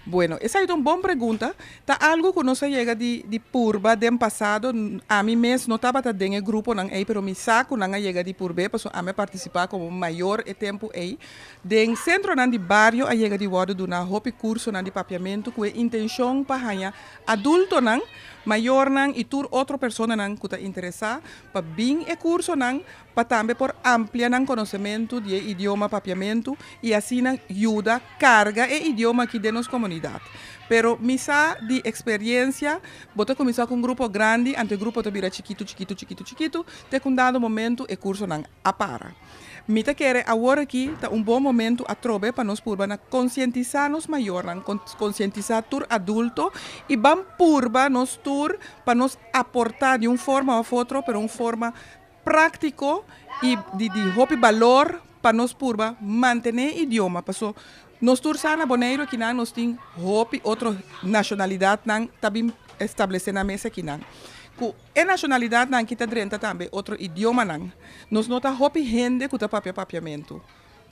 Bueno, esa es una buena pregunta. Está algo que no se llega de purba del pasado. A mí mes no estaba en el grupo, pero mi saco no llega de purba, pues a mí participar como mayor tiempo ahí. Den centro de barrio a llega de wado de una hopi curso de papiamento con intención para adulto mayor y tur otra persona que está interesada para bien el curso para también por ampliar el conocimiento de idioma papiamento y así ayuda carga e idioma aquí de nuestra comunidad. Pero misa de experiencia, bote começar com um grupo grande, ante o grupo te vira chiquito, te com dado momento e curso não apara. Mita quer agora aqui tá bom momento a trobe para nós purba na conscientizar nos maior, conscientizar tur adulto e bam purba nos tur para nos aportar de uma forma ou outra, pero uma forma prático e de hopi valor para nós purba manter idioma, passo nós tur sana boneiro que nós tem hopi outra nacionalidade não também estabelecer na mesa que não. A nacionalidade não kita drenta também outro idioma não. Nós nota hopi gente que tá papiamento.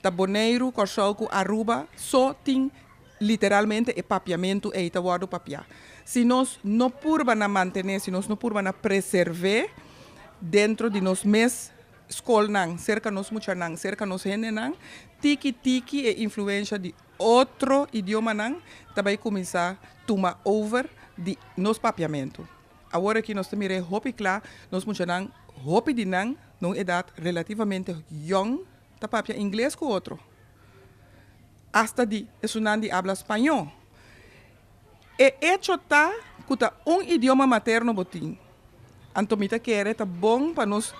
Tá boneiro, corsoco, aruba, só tem literalmente e papiamento e ita wado papia. Se nós não purba na manter, se nós não purba na preservar dentro de nós mes escola não, cerca nos mucha não, cerca nos gente não, tiki e influência de outro idioma não, também começar a tomar over de nos papiamento. Agora que nós temos hopi claro, nós mucha não, hopi de não, numa idade relativamente young, tá papia inglês com outro. Hasta de estudante de habla espanhol. E hecho tá que idioma materno botim. Antomita quer tá bom para nós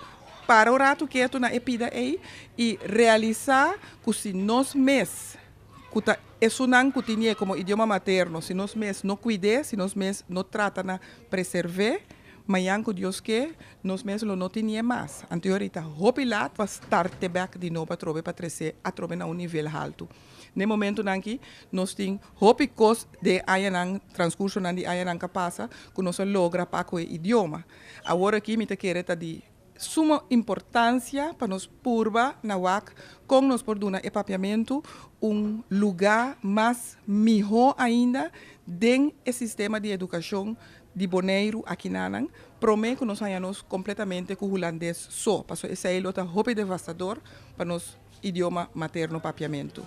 para o rato que tu na epida aí e realizar que se nós mes que tá estudando que tinha como idioma materno, se nós mes não cuide, se nós mes não trata na preservar, amanhã que Deus quer, nós mes não tinha mais. Anteriorita hopilat para start back de novo para crescer a trobe na nível alto. No momento que nós temos hopicos de ayanang transcurso de ayanang que passa que nós logra para o idioma. Agora aqui me te quero de suma importância para nós purba na WAC com nós por duna epapiamento lugar mais melhor ainda dentro do sistema de educação de Bonaire aqui nanang promete que nós hayamos completamente com o holandês só, para esse é o hope devastador para nós idioma materno papiamento.